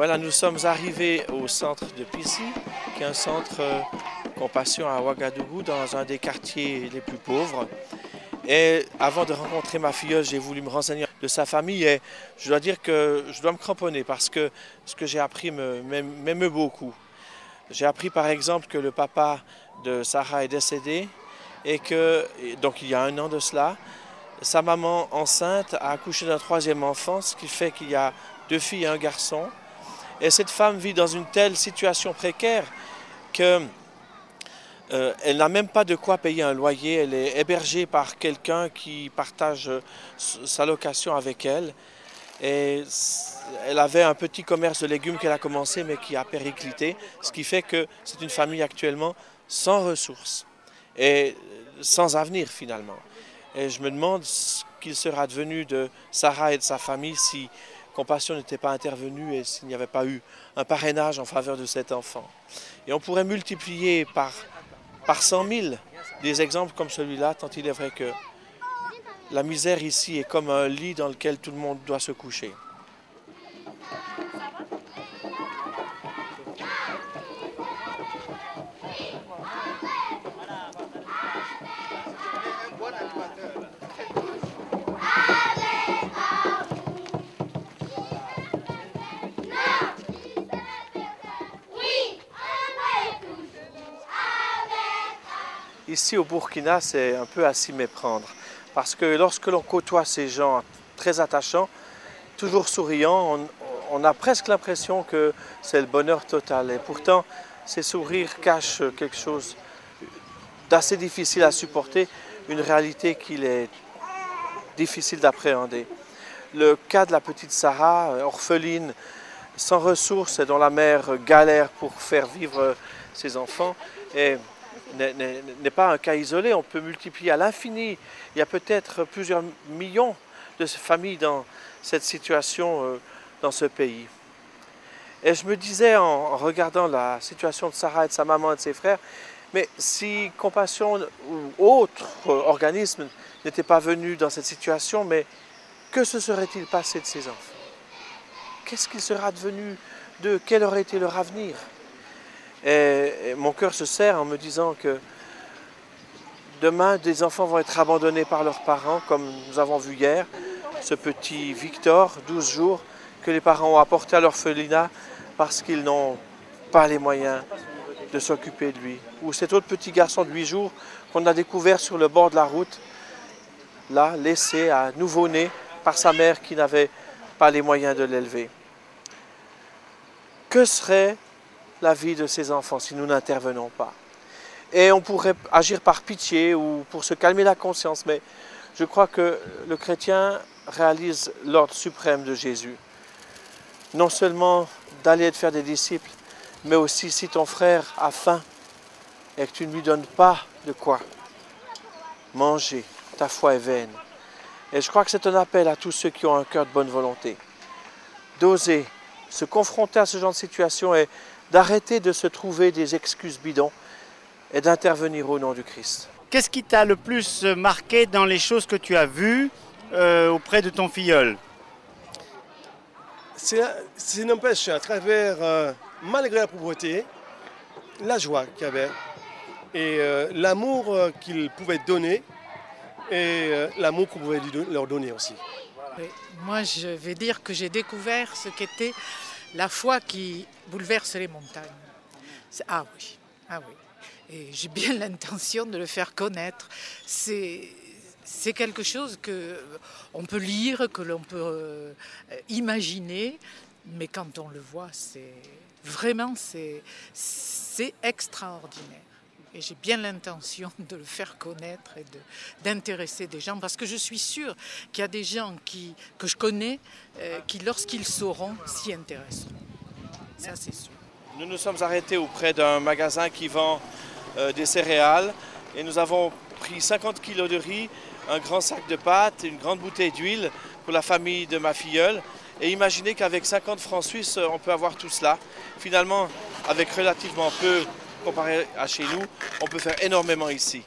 Voilà, nous sommes arrivés au centre de Pisi, qui est un centre compassion à Ouagadougou, dans un des quartiers les plus pauvres. Et avant de rencontrer ma filleule, j'ai voulu me renseigner de sa famille et je dois dire que je dois me cramponner parce que ce que j'ai appris m'émeut beaucoup. J'ai appris par exemple que le papa de Sarah est décédé et que, donc il y a 1 an de cela, sa maman enceinte a accouché d'un 3e enfant, ce qui fait qu'il y a 2 filles et 1 garçon. Et cette femme vit dans une telle situation précaire que elle n'a même pas de quoi payer un loyer. Elle est hébergée par quelqu'un qui partage sa location avec elle. Et elle avait un petit commerce de légumes qu'elle a commencé mais qui a périclité, ce qui fait que c'est une famille actuellement sans ressources et sans avenir finalement. Et je me demande ce qu'il sera devenu de Sarah et de sa famille si Compassion n'était pas intervenue et s'il n'y avait pas eu un parrainage en faveur de cet enfant. Et on pourrait multiplier par 100 000 des exemples comme celui-là, tant il est vrai que la misère ici est comme un lit dans lequel tout le monde doit se coucher. Ici au Burkina, c'est un peu à s'y méprendre. Parce que lorsque l'on côtoie ces gens très attachants, toujours souriants, on a presque l'impression que c'est le bonheur total. Et pourtant, ces sourires cachent quelque chose d'assez difficile à supporter, une réalité qu'il est difficile d'appréhender. Le cas de la petite Sarah, orpheline, sans ressources et dont la mère galère pour faire vivre ses enfants, n'est pas un cas isolé, on peut multiplier à l'infini. Il y a peut-être plusieurs millions de familles dans cette situation dans ce pays. Et je me disais en regardant la situation de Sarah et de sa maman et de ses frères, mais si Compassion ou autre organisme n'était pas venu dans cette situation, mais que se serait-il passé de ces enfants? Qu'est-ce qu'il sera devenu d'eux? Quel aurait été leur avenir? Et mon cœur se serre en me disant que demain, des enfants vont être abandonnés par leurs parents, comme nous avons vu hier, ce petit Victor, 12 jours, que les parents ont apporté à l'orphelinat parce qu'ils n'ont pas les moyens de s'occuper de lui. Ou cet autre petit garçon de 8 jours qu'on a découvert sur le bord de la route, là, laissé à nouveau-né par sa mère qui n'avait pas les moyens de l'élever. Que serait la vie de ces enfants si nous n'intervenons pas? Et on pourrait agir par pitié ou pour se calmer la conscience, mais je crois que le chrétien réalise l'ordre suprême de Jésus. Non seulement d'aller et de faire des disciples, mais aussi si ton frère a faim et que tu ne lui donnes pas de quoi manger, ta foi est vaine. Et je crois que c'est un appel à tous ceux qui ont un cœur de bonne volonté, d'oser se confronter à ce genre de situation et d'arrêter de se trouver des excuses bidons et d'intervenir au nom du Christ. Qu'est-ce qui t'a le plus marqué dans les choses que tu as vues auprès de ton filleul? C'est n'empêche, à travers, malgré la pauvreté, la joie qu'il y avait et l'amour qu'il pouvait donner et l'amour qu'on pouvait leur donner aussi. Oui. Moi, je vais dire que j'ai découvert ce qu'était la foi qui bouleverse les montagnes. Ah oui, ah oui. Et j'ai bien l'intention de le faire connaître. C'est quelque chose qu'on peut lire, que l'on peut imaginer, mais quand on le voit, c'est extraordinaire. Et j'ai bien l'intention de le faire connaître et d'intéresser des gens, parce que je suis sûre qu'il y a des gens que je connais qui, lorsqu'ils sauront, s'y intéresseront. Ça, c'est sûr. Nous nous sommes arrêtés auprès d'un magasin qui vend des céréales et nous avons pris 50 kilos de riz, un grand sac de pâtes, une grande bouteille d'huile pour la famille de ma filleule. Et imaginez qu'avec 50 francs suisses, on peut avoir tout cela. Finalement, avec relativement peu comparé à chez nous, on peut faire énormément ici.